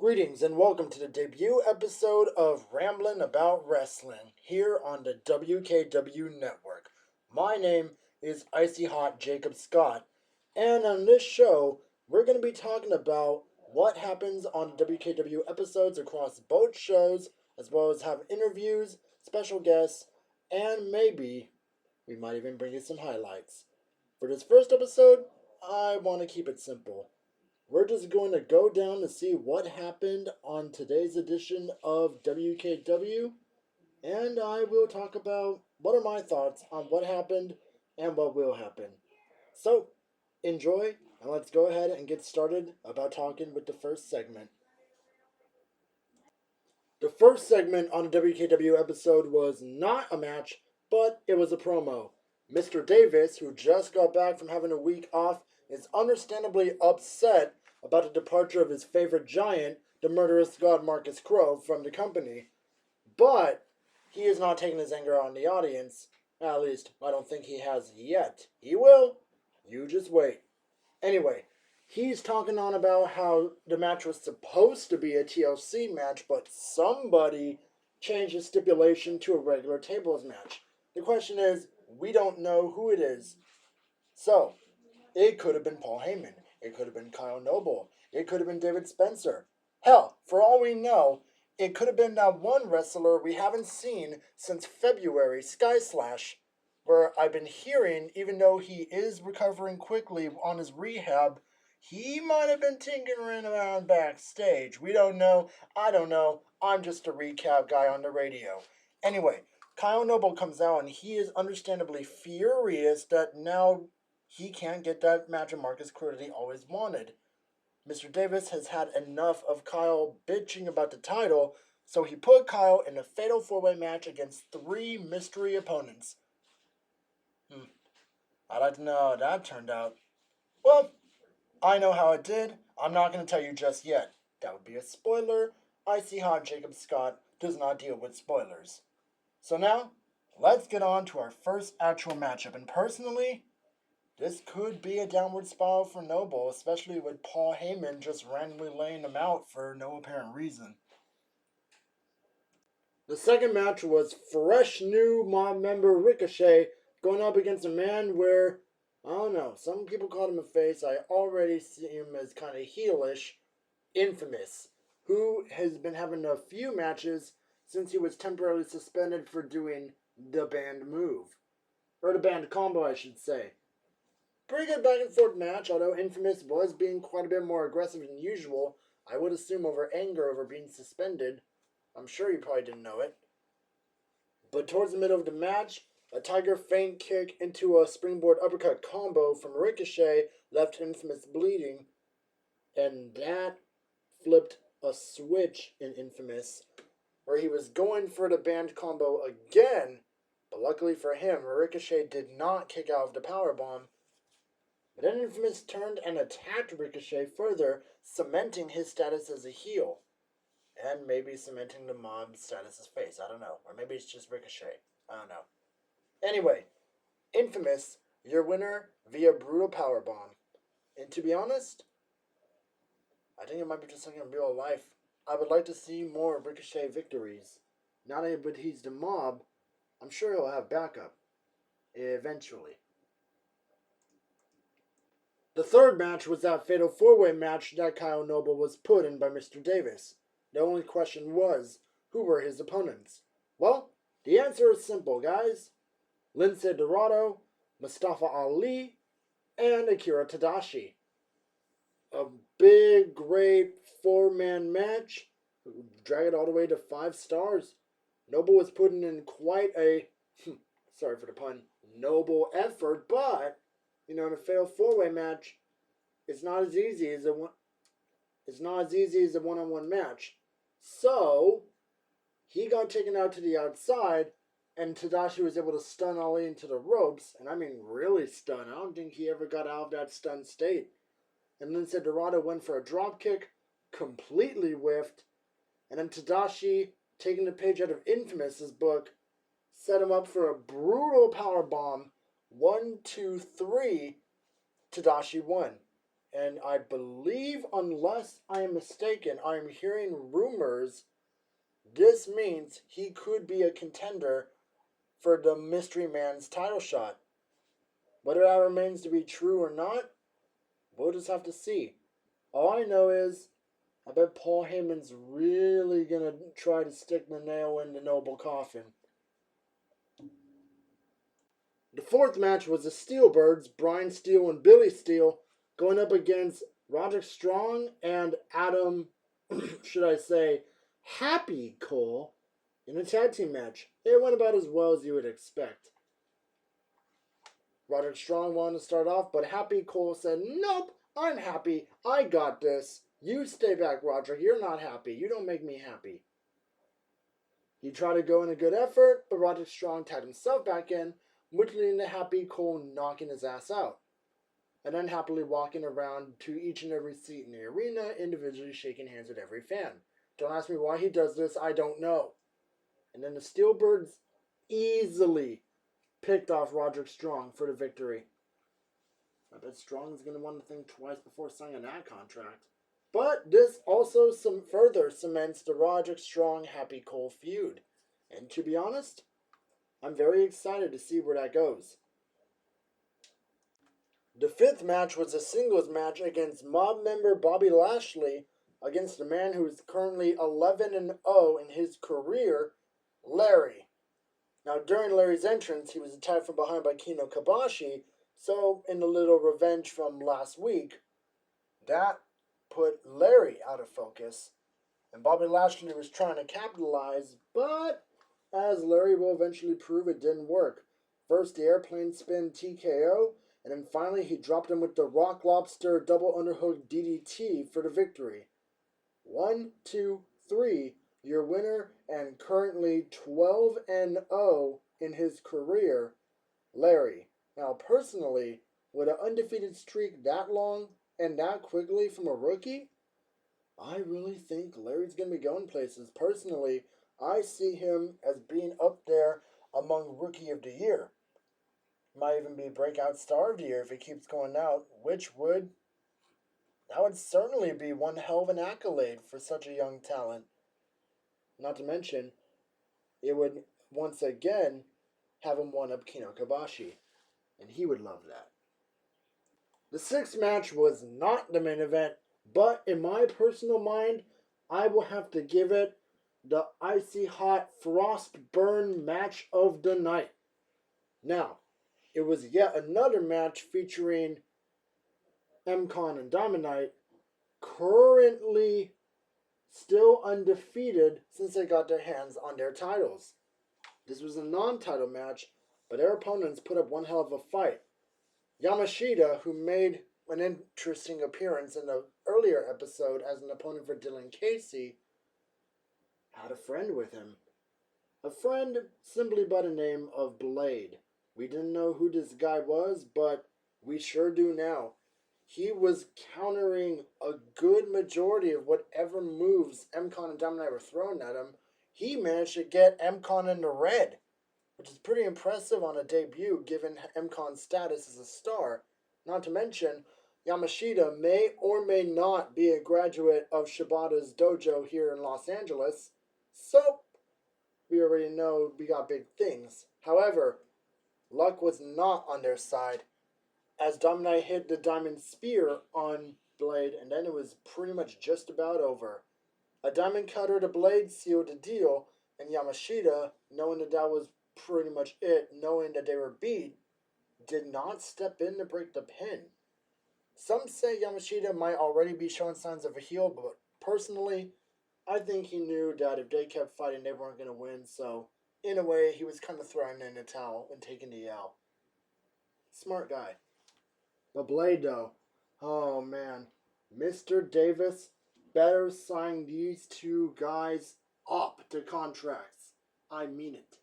Greetings and welcome to the debut episode of Ramblin About Wrestling here on the WKW network. My name is Icy Hot Jacob Scott, and on this show, we're going to be talking about what happens on WKW episodes across both shows, as well as have interviews, special guests, and maybe we might even bring you some highlights. For this first episode, I want to keep it simple. We're just going to go down to see what happened on today's edition of WKW, and I will talk about what are my thoughts on what happened and what will happen. So, enjoy, and let's go ahead and get started about talking with the first segment. The first segment on a WKW episode was not a match, but it was a promo. Mr. Davis, who just got back from having a week off, is understandably upset about the departure of his favorite giant, the murderous god Marcus Crow, from the company. But he is not taking his anger on the audience. At least, I don't think he has yet. He will. You just wait. Anyway, he's talking on about how the match was supposed to be a TLC match, but somebody changed the stipulation to a regular tables match. The question is, we don't know who it is. So, it could have been Paul Heyman. It could have been Kyle Noble. It could have been David Spencer. Hell, for all we know, it could have been that one wrestler we haven't seen since February, Sky Slash, where I've been hearing, even though he is recovering quickly on his rehab, he might have been tinkering around backstage. We don't know. I don't know. I'm just a recap guy on the radio. Anyway, Kyle Noble comes out and he is understandably furious that now he can't get that match of Marcus Crow that he always wanted. Mr. Davis has had enough of Kyle bitching about the title, so he put Kyle in a fatal four-way match against 3 mystery opponents. I'd like to know how that turned out. Well, I know how it did. I'm not going to tell you just yet. That would be a spoiler. Icy Hot Jacob Scott does not deal with spoilers. So now, let's get on to our first actual matchup. And personally, this could be a downward spiral for Noble, especially with Paul Heyman just randomly laying him out for no apparent reason. The second match was fresh new mob member Ricochet going up against a man where, I don't know, some people called him a face. I already see him as kind of heelish, Infamous, who has been having a few matches since he was temporarily suspended for doing the banned move. Or the banned combo, I should say. Pretty good back and forth match, although Infamous was being quite a bit more aggressive than usual. I would assume over anger over being suspended. I'm sure you probably didn't know it. But towards the middle of the match, a Tiger feint kick into a springboard uppercut combo from Ricochet left Infamous bleeding. And that flipped a switch in Infamous, where he was going for the banned combo again. But luckily for him, Ricochet did not kick out of the powerbomb. But then Infamous turned and attacked Ricochet further, cementing his status as a heel. And maybe cementing the mob's status as face. I don't know. Or maybe it's just Ricochet. I don't know. Anyway, Infamous, your winner via brutal powerbomb. And to be honest, I think it might be just something in real life. I would like to see more Ricochet victories. Now that he's the mob, I'm sure he'll have backup. Eventually. The third match was that fatal four-way match that Kyle Noble was put in by Mr. Davis. The only question was, who were his opponents? Well, the answer is simple, guys. Lince Dorado, Mustafa Ali, and Akira Tadashi. A big, great four-man match. Drag it all the way to 5 stars. Noble was putting in quite a, sorry for the pun, noble effort, but in a fatal four-way match, it's not as easy as a one-on-one match. So he got taken out to the outside, and Tadashi was able to stun Ali into the ropes, and I mean really stun. I don't think he ever got out of that stunned state. And then Dorado went for a drop kick, completely whiffed, and then Tadashi, taking the page out of Infamous's book, set him up for a brutal power bomb. 1, 2, 3. Tadashi won. And I believe, unless I am mistaken, I'm hearing rumors this means he could be a contender for the Mystery Man's title shot. Whether that remains to be true or not, we'll just have to see. All I know is, I bet Paul Heyman's really gonna try to stick the nail in the noble coffin. The fourth match was the Steelbirds, Brian Steele and Billy Steele, going up against Roderick Strong and Adam, should I say, Happy Cole in a tag team match. It went about as well as you would expect. Roderick Strong wanted to start off, but Happy Cole said, "Nope, I'm happy. I got this. You stay back, Roderick. You're not happy. You don't make me happy." He tried to go in a good effort, but Roderick Strong tied himself back in, which leading to Happy Cole knocking his ass out, and then happily walking around to each and every seat in the arena, individually shaking hands with every fan. Don't ask me why he does this, I don't know. And then the Steelbirds easily picked off Roderick Strong for the victory. I bet Strong is going to want to think twice before signing that contract. But this also further cements the Roderick Strong Happy Cole feud. And to be honest, I'm very excited to see where that goes. The fifth match was a singles match against Mob member Bobby Lashley against the man who is currently 11-0 in his career, Larry. Now, during Larry's entrance, he was attacked from behind by Kino Kabashi, so in a little revenge from last week, that put Larry out of focus, and Bobby Lashley was trying to capitalize, but as Larry will eventually prove, it didn't work. First, the airplane spin TKO, and then finally he dropped him with the Rock Lobster double underhook DDT for the victory. 1, 2, 3, your winner and currently 12-0 in his career, Larry. Now, personally, with an undefeated streak that long and that quickly from a rookie, I really think Larry's going to be going places. Personally, I see him as being up there among Rookie of the Year. Might even be Breakout Star of the Year if he keeps going out, that would certainly be one hell of an accolade for such a young talent. Not to mention, it would once again have him one up Kino Kabashi, and he would love that. The sixth match was not the main event, but in my personal mind, I will have to give it the Icy Hot Frost Burn match of the night. Now, it was yet another match featuring M-Con and Dominite, currently still undefeated since they got their hands on their titles. This was a non-title match, but their opponents put up one hell of a fight. Yamashita, who made an interesting appearance in the earlier episode as an opponent for Dylan Casey, had a friend with him. A friend simply by the name of Blade. We didn't know who this guy was, but we sure do now. He was countering a good majority of whatever moves M-Con and Dominite were throwing at him. He managed to get M-Con in the red, which is pretty impressive on a debut given M-Con's status as a star. Not to mention, Yamashita may or may not be a graduate of Shibata's dojo here in Los Angeles, so we already know we got big things. However, luck was not on their side, as Dominite hit the Diamond Spear on Blade, and then it was pretty much just about over. A Diamond Cutter to Blade sealed the deal, and Yamashita, knowing that was pretty much it, knowing that they were beat, did not step in to break the pin. Some say Yamashita might already be showing signs of a heel, but personally, I think he knew that if they kept fighting, they weren't going to win, so in a way, he was kind of throwing in the towel and taking the L. Smart guy. But Blade, though, oh man, Mr. Davis better sign these two guys up to contracts. I mean it.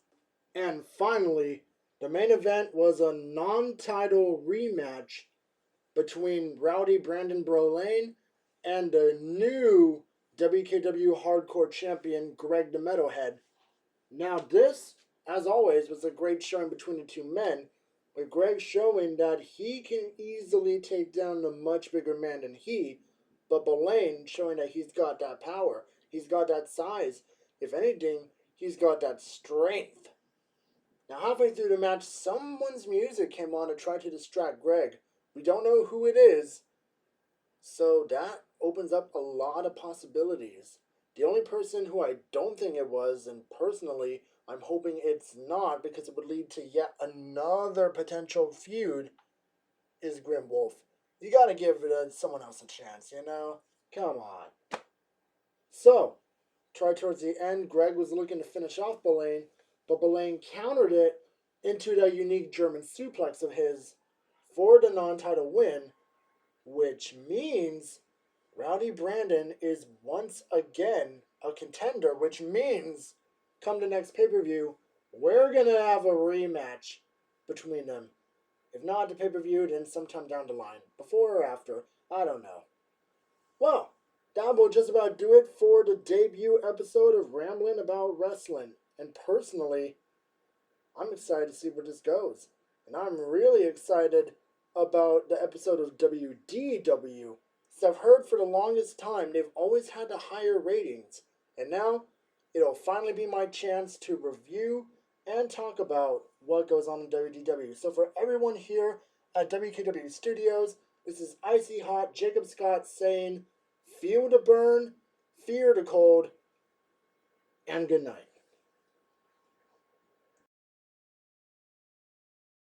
And finally, the main event was a non-title rematch between Rowdy Brandon Brolane and the new WKW Hardcore Champion Greg the Meadowhead. Now this, as always, was a great showing between the two men, with Greg showing that he can easily take down a much bigger man than he, but Brolane showing that he's got that power, he's got that size. If anything, he's got that strength. Now, halfway through the match, someone's music came on to try to distract Greg. We don't know who it is, so that opens up a lot of possibilities. The only person who I don't think it was, and personally, I'm hoping it's not because it would lead to yet another potential feud, is Grim Wolf. You gotta give someone else a chance, you know? Come on. So, try towards the end, Greg was looking to finish off Brolane, but Brolane countered it into that unique German suplex of his for the non-title win, which means Rowdy Brandon is once again a contender, which means come the next pay-per-view, we're going to have a rematch between them. If not at the pay-per-view, then sometime down the line. Before or after, I don't know. Well, that will just about do it for the debut episode of Ramblin' About Wrestling. And personally, I'm excited to see where this goes. And I'm really excited about the episode of WDW. So I've heard for the longest time they've always had the higher ratings. And now it'll finally be my chance to review and talk about what goes on in WDW. So for everyone here at WKW Studios, this is Icy Hot Jacob Scott saying, feel the burn, fear the cold, and good night.